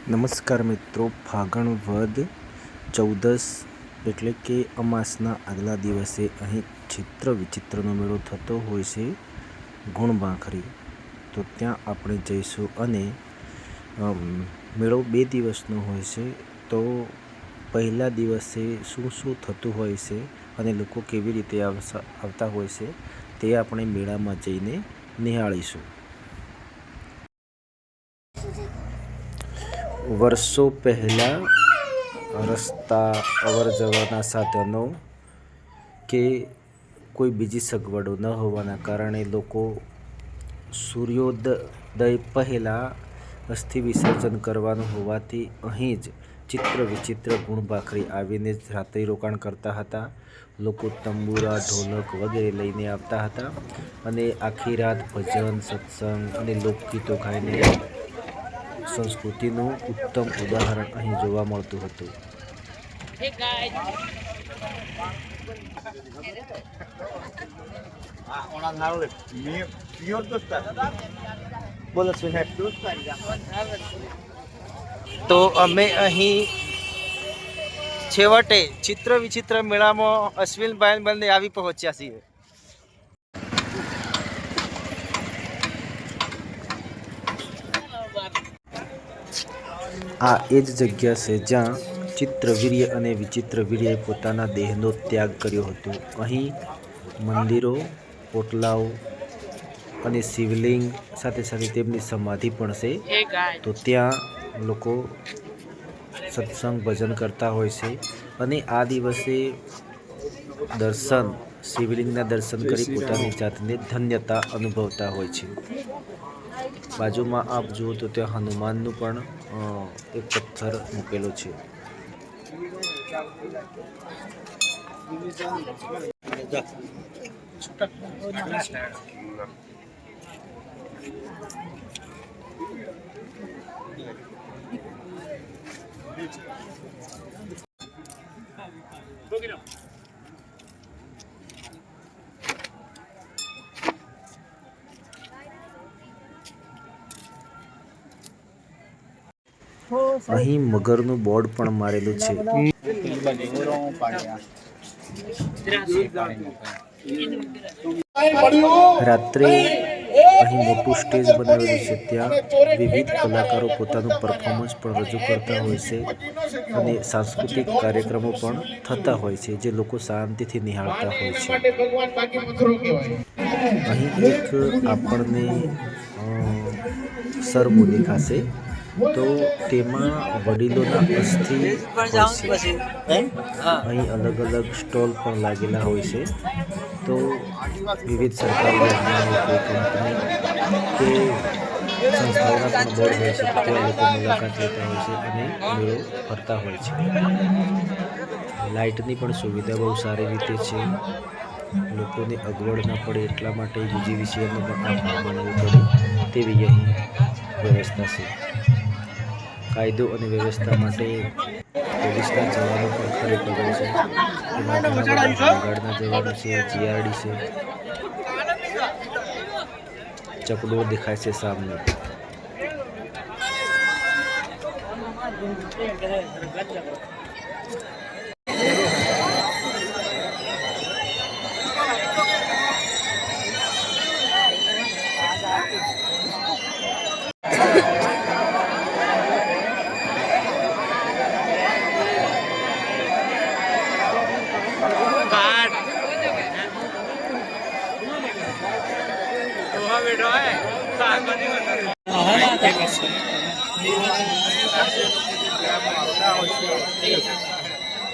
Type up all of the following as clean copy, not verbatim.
નમસ્કાર મિત્રો, ફાગણ વદ 14 એટલે કે અમાસના આગલા દિવસે અહીં ચિત્ર વિચિત્રનો મેળો થતો હોય છે ગુણબાંખરી. તો ત્યાં આપણે જઈશું અને મેળો 2 દિવસનો હોય છે. તો પહેલા દિવસે શું શું થતું હોય છે અને લોકો કેવી રીતે આવતા હોય છે તે આપણે મેળામાં જઈને નિહાળીશું. વર્ષો પહેલાં રસ્તા, અવરજવરના સાધનો કે કોઈ બીજી સગવડો ન હોવાના કારણે લોકો સૂર્યોદય પહેલાં અસ્થિ વિસર્જન કરવાનું હોવાથી અહીં જ ચિત્ર વિચિત્ર ગુણબાંખરી આવીને જ રાત્રિ રોકાણ કરતા હતા. લોકો તંબુરા, ઢોલક વગેરે લઈને આવતા હતા અને આખી રાત ભજન, સત્સંગ અને લોકગીતો ગાઈને સંસ્કૃતિનું ઉત્તમ ઉદાહરણ અહીં જોવા મળતું હતું. તો અમે અહીં છેવટે ચિત્ર વિચિત્ર મેળામાં અશ્વિનભાઈ બંને આવી પહોંચ્યા છીએ. આ એ જ જગ્યા છે જ્યાં ચિત્રવીર્ય અને વિચિત્રવીર્યએ પોતાના દેહનો ત્યાગ કર્યો હતો. અહીં મંદિરો, પોટલાઓ અને શિવલિંગ સાથે સાથે તેમની સમાધિ પણ છે. તો ત્યાં લોકો સત્સંગ ભજન કરતા હોય છે અને આ દિવસે શિવલિંગના દર્શન કરી પોતાની જાતને ધન્યતા અનુભવતા હોય છે. બાજુમાં આપ જુઓ તો ત્યાં હનુમાનનું પણ એક પથ્થર મૂકેલો છે. અહીં મગરનું બોર્ડ પણ મારેલું છે. રાત્રે અહીં મોટું સ્ટેજ બનાવેલું છે. ત્યાં વિવિધ કલાકારો પોતાનું પરફોર્મન્સ પણ રજૂ કરતા હોય છે અને સાંસ્કૃતિક કાર્યક્રમો પણ થતા હોય છે જે લોકો શાંતિથી નિહાળતા હોય છે. અહીં એક આપણને સરમો દેખાશે. તો તેમાં વડીલોના અસ્થિ હોય છે. અહીં અલગ અલગ સ્ટોલ પણ લાગેલા હોય છે. તો વિવિધ સરકારી યોજનાઓ, કોઈ કંપની કે સંસ્થાઓના પણ બોર્ડ હોય છે. ત્યાં લોકો મુલાકાત લેતા હોય છે અને મેળો ફરતા હોય છે. લાઇટની પણ સુવિધા બહુ સારી રીતે છે. લોકોને અગવડ ના પડે એટલા માટે UGVCLનો પણ આભાર માનવો પડે તેવી અહીં વ્યવસ્થા છે. કાયદો અને વ્યવસ્થા માટે પોલીસના જવાનો પણ ખડે પગે છે. એમાં ઘણા બધા હોમગાર્ડના જવાનો છે, GRD છે. ચકડોળ દેખાય છે સામે.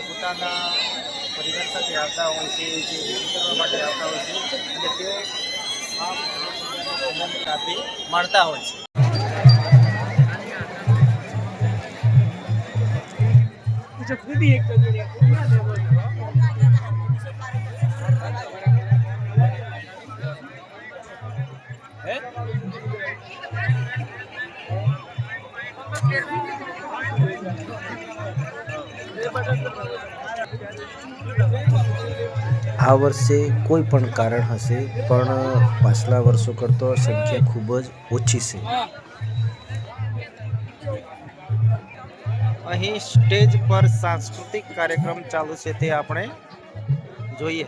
પોતાના પરિવાર સાથે આવતા હોય છે, જે કરવા માટે આવતા હોય છે અને તેઓ આ આનંદ સાથે માણતા હોય છે. આ વર્ષે કોઈ પણ કારણ હશે પણ પાછલા વર્ષો કરતાં સંખ્યા ખૂબ જ ઓછી છે. અહીં સ્ટેજ પર સાંસ્કૃતિક કાર્યક્રમ ચાલુ છે તે આપણે જોઈએ.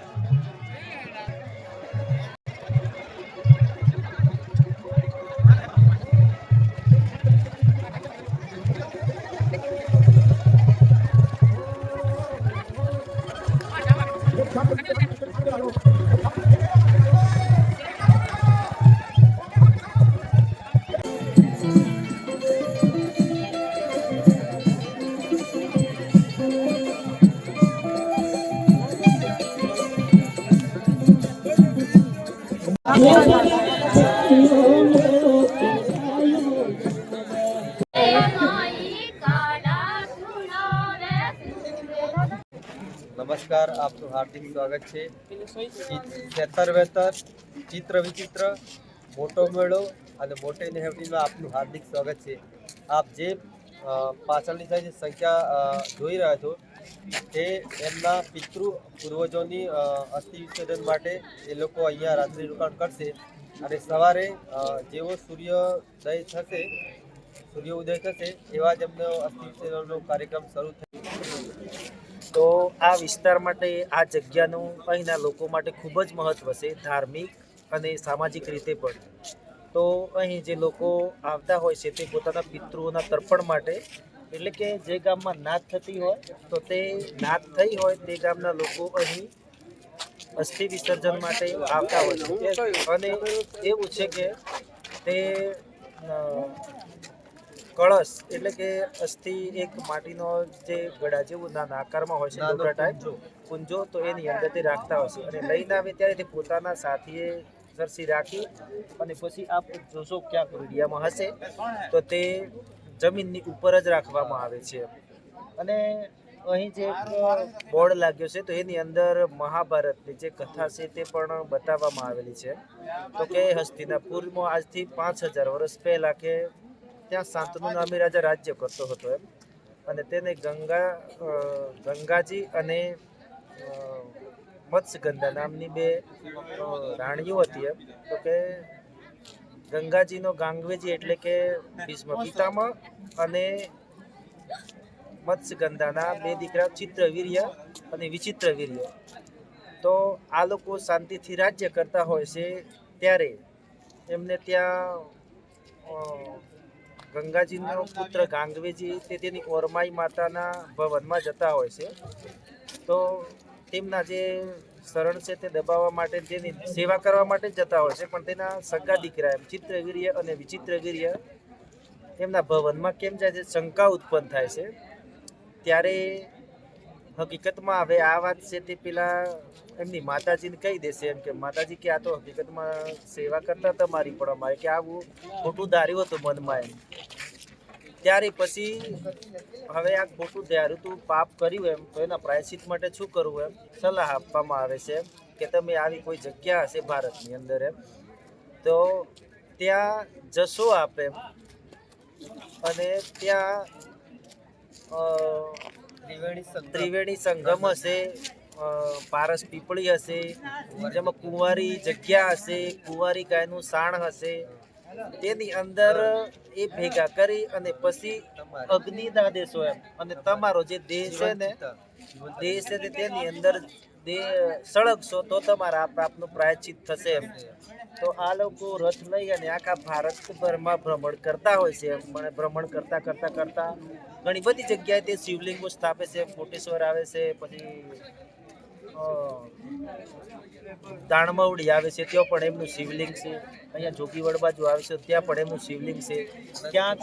નમસ્કાર, આપનું હાર્દિક સ્વાગત છે. ખેતર વેતર, ચિત્ર વિચિત્ર, મોટો મેળો અને મોટી નેહવડીમાં આપનું હાર્દિક સ્વાગત છે. આપ જે પાછળની સાઈડ સંખ્યા જોઈ રહ્યા છો તે એમના પૂર્વજોની અસ્થિ વિસર્જન માટે એ લોકો અહીંયા રાત્રિ રોકાણ કરશે અને સવારે જેવો સૂર્યોદય થશે એવા જ એમનો અસ્થિ વિસર્જનનો કાર્યક્રમ શરૂ થશે. તો આ વિસ્તાર માટે આ જગ્યાનું અહીંના લોકો માટે ખૂબ જ મહત્ત્વ છે, ધાર્મિક અને સામાજિક રીતે પણ. તો અહીં જે લોકો આવતા હોય છે તે પોતાના પિતૃઓના તર્પણ માટે, એટલે કે જે ગામમાં નાત થતી હોય તો તે નાત થઈ હોય તે ગામના લોકો અહીં અસ્થિ વિસર્જન માટે આવતા હોય છે. અને એવું છે કે તે કળશ એટલે કે અસ્થિ એક માટીનો જે ગળા જેવું નાના આકારમાં હોય છે, ડોકરા ટાઈપ કુંજો, તો એની અંદર તે રાખતા હોય છે અને લઈને આવે ત્યારે તે પોતાના સાથીએ સરસી રાખી અને પછી આપ જોશો ક્યાંક વિડીયામાં હશે તો તે જમીનની ઉપર જ રાખવામાં આવે છે. અને અહીં જે એક બોર્ડ લાગ્યો છે તો એની અંદર મહાભારતની જે કથા છે તે પણ બતાવવામાં આવેલી છે. તો કે હસ્તિનાપુરમાં આજથી 5000 વર્ષ પહેલાં કે ત્યાં શાંતનુ નામી રાજા રાજ્ય કરતો હતો એમ, અને તેને ગંગાજી અને મત્સ્યગંધા નામની બે રાણીઓ હતી એમ. તો કે ગંગાજીનો ગાંગવેજી એટલે કે ભીષ્મ પિતામહ અને મત્સ્યગંધાના બે દીકરા ચિત્રવીર્ય અને વિચિત્રવીર્ય. તો આ લોકો શાંતિથી રાજ્ય કરતા હોય છે ત્યારે એમને ત્યાં ગંગાજીનો પુત્ર ગાંગવેજી તે તેની ઓરમાઈ માતાના ભવનમાં જતા હોય છે. તો તેમના જે શરણ છે તે દબાવવા માટે, તેની સેવા કરવા માટે જતા હોય છે, પણ તેના સગા દીકરા એમ ચિત્રવીર્ય અને વિચિત્રવીર્ય એમના ભવનમાં કેમ જાય છે, શંકા ઉત્પન્ન થાય છે. ત્યારે હકીકતમાં હવે આ વાત છે તે પેલા એમની માતાજીને કહી દેશે એમ કે માતાજી કે આ તો હકીકતમાં સેવા કરતા તમારી, પણ અમારે કે આવું ખોટું ધાર્યું હતું મનમાં એમ. ત્યારે પછી હવે આ ખોટું ધાર્યું તું, પાપ કર્યું એમ, તો એના પ્રાયશ્ચિત માટે શું કરવું એમ સલાહ આપવામાં આવે છે કે તમે આવી કોઈ જગ્યા હશે ભારતની અંદર એમ તો ત્યાં જશો આપ એમ, અને ત્યાં ત્રિવેણી સંગમ હશે, પારસ પીપળી હશે, જેમાં કુંવારી જગ્યા હશે, કુંવારી ગાયનું સાણ હશે, તેની અંદર એ ભેગા કરી અને પછી અગ્નિદાહ દેશો એમ, અને તમારો જે દેહ છે ને તેની અંદર સળગશો તો તમારા આપનું પ્રાયશ્ચિત થશે એમ. તો આ લોકો રથ લઈ અને આખા ભારતભરમાં ભ્રમણ કરતા હોય છે. પણ ભ્રમણ કરતા ઘણી બધી જગ્યાએ તે શિવલિંગો સ્થાપે છે. કોટેશ્વર આવે છે, પછી દાણમવડી આવે છે, ત્યાં પણ એમનું શિવલિંગ છે. અહીંયા જોગીવડ બાજુ આવે છે ત્યાં પણ એમનું શિવલિંગ છે. ક્યાંક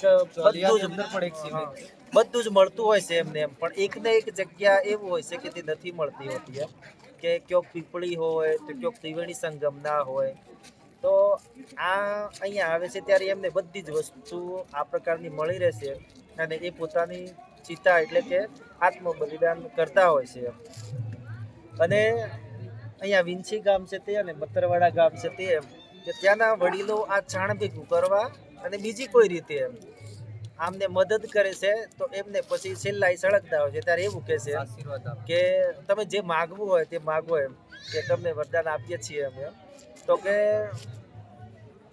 બધું જ મળતું હોય છે એમને એમ, પણ એક ને એક જગ્યા એવું હોય છે કે તે નથી મળતી હોતી એમ, કે ક્યોક પીપળી હોય તો ક્યોક ત્રિવેણી સંગમ ના હોય. તો આ અહીંયા આવે છે ત્યારે એમને બધી જ વસ્તુ આ પ્રકારની મળી રહેશે અને એ પોતાની ચિતા એટલે કે આત્મ બલિદાન કરતા હોય છે. અને અહીંયા વિંછી ગામ છે તે અને બતરવાડા ગામ છે તે એમ કે ત્યાંના વડીલો આ છાણ ભેગું કરવા અને બીજી કોઈ રીતે એમ આમને મદદ કરે છે. તો એમને પછી છેલ્લા સળગતા હોય છે ત્યારે એવું કહે છે કે તમે જે માગવું હોય તે માગો એમ, કે તમને વરદાન આપીએ છીએ અમે એમ. તો કે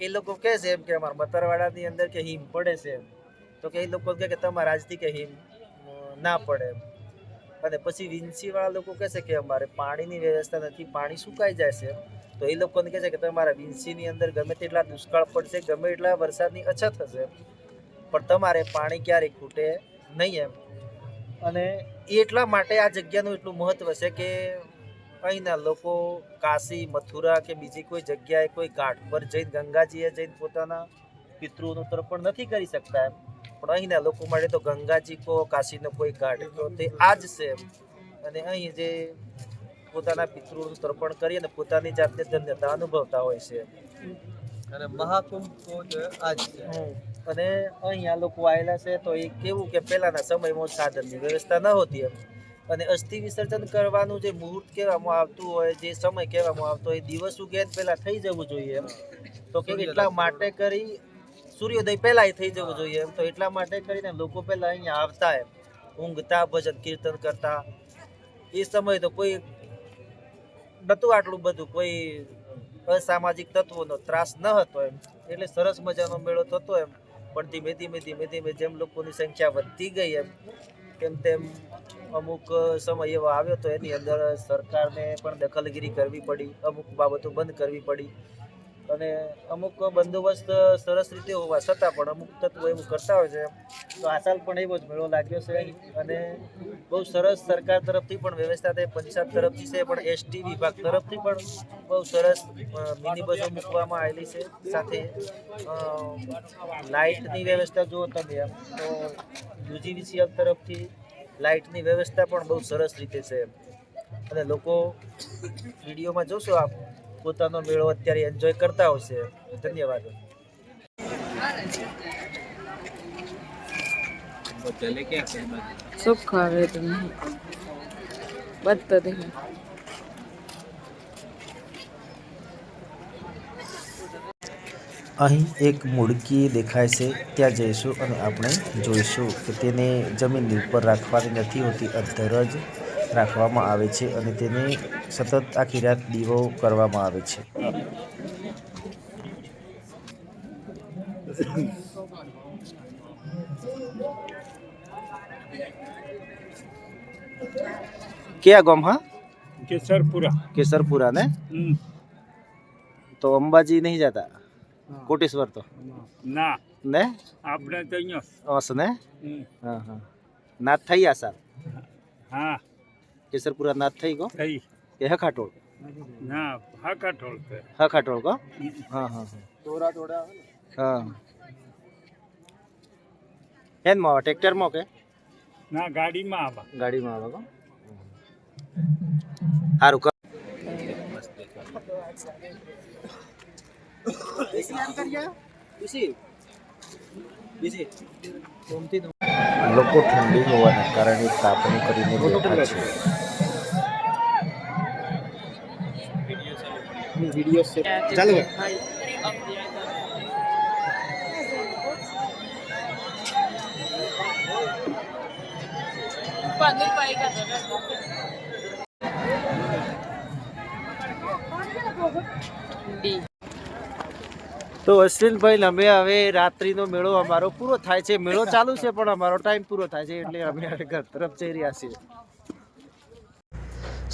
એ લોકો કહે છે એમ કે અમારા બતરવાડાની અંદર કે હિમ પડે છે એમ. તો કે એ લોકો કહે કે તમારા આજથી કે હિમ ના પડે એમ. અને પછી વિંછીવાળા લોકો કહેશે કે અમારે પાણીની વ્યવસ્થા નથી, પાણી સુકાઈ જાય છે, તો એ લોકોને કહે છે કે તમારા વિંછીની અંદર ગમે તેટલા દુષ્કાળ પડશે, ગમે એટલા વરસાદની અછત થશે, પણ તમારે પાણી ક્યારેય ખૂટે નહીં એમ. અને એટલા માટે આ જગ્યાનું એટલું મહત્વ છે કે અહીંના લોકો કાશી, મથુરા કે બીજી કોઈ જગ્યાએ કોઈ ઘાટ પર જઈને, ગંગાજીએ જઈને પોતાના પિતૃઓનું તર્પણ નથી કરી શકતા એમ, પણ અહીંના લોકો માટે તો ગંગાજી કહો, કાશીનો કોઈ ઘાટ કહો, તે આ જ છે. અને અહીં જે પોતાના પિતૃઓનું તર્પણ કરી અને પોતાની જાતને ધન્યતા અનુભવતા હોય છે. અને મહાકુંભ તો આ જ છે. અને અહીંયા લોકો આવેલા છે તો એ કેવું કે પહેલાના સમયમાં સાધનની વ્યવસ્થા ન હોતી એમ, અને અસ્થિ વિસર્જન કરવાનું જે મુહૂર્ત કહેવામાં આવતું હોય, જે સમય કહેવામાં આવતો હોય, દિવસ ઉગે પહેલા થઈ જવું જોઈએ એમ. તો કે એટલા માટે કરી સૂર્યોદય પહેલા થઈ જવું જોઈએ એમ, તો એટલા માટે કરીને લોકો પહેલા અહીંયા આવતા એમ, ઊંઘતા, ભજન કીર્તન કરતા. એ સમય તો કોઈ નતું આટલું બધું, કોઈ અસામાજિક તત્વોનો ત્રાસ ન હતો એમ, એટલે સરસ મજાનો મેળો થતો એમ. પણ ધીમે ધીમે જેમ લોકોની સંખ્યા વધતી ગઈ એમ, તેમ અમુક સમય એવો આવ્યો તો એની અંદર સરકારને પણ દખલગીરી કરવી પડી, અમુક બાબતો બંધ કરવી પડી. અને અમુક બંદોબસ્ત સરસ રીતે હોવા છતાં પણ અમુક તત્વો એવું કરતા હોય છે. તો આ સાલ પણ એવો જ મેળો લાગ્યો છે, અને બહુ સરસ સરકાર તરફથી પણ વ્યવસ્થા થઈ, પંચાયત તરફથી છે, પણ એસટી વિભાગ તરફથી પણ બહુ સરસ મિની બસો મૂકવામાં આવેલી છે. સાથે લાઇટની વ્યવસ્થા જુઓ તમે એમ, તો યુજીવીસીએલ તરફથી લાઇટની વ્યવસ્થા પણ બહુ સરસ રીતે છે. અને લોકો વિડીયોમાં જોશો આપ, પોતાનો મેળો અત્યારે એન્જોય કરતા હશે. ધન્યવાદ. सब खा रहे थे बदतर है। અહીં એક મૂળકી દેખાય છે, ત્યાં જઈશું અને આપણે જોઈશું કે તેને જમીનની ઉપર રાખવાની નથી હોતી, અધ્ધર જ રાખવામાં આવે છે અને તેને સતત આખી રાત દીવો કરવામાં આવે છે. क्या गाँव? हाँ, केसरपुरा ने तो अंबाजी नहीं जाता, कोटेश्वर तो ના ने આપણે તો અહીંયા ओस ने हाँ हाँ नाथ थई आ साल હા केसरपुरा नाथ थई को થઈ ये हखाटोल ના હાકા ઠોળકે हखाटोल को हाँ हाँ हाँ एन में ट्रेक्टर में के ના ગાડીમાં આવા गाड़ी में आवा को हारू कर લોકો ઠંડી હોવાના કારણે તાપણી કરીને બેઠા છે. ચાલો તો અશ્વિનભાઈ, અમે હવે રાત્રિનો મેળો અમારો પૂરો થાય છે. મેળો ચાલુ છે પણ અમારો ટાઈમ પૂરો થાય છે, એટલે અમે ઘર તરફ જઈ રહ્યા છીએ.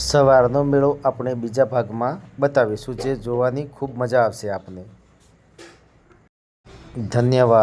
સવારનો મેળો આપણે બીજા ભાગમાં બતાવીશું, જે જોવાની ખૂબ મજા આવશે આપને. ધન્યવાદ.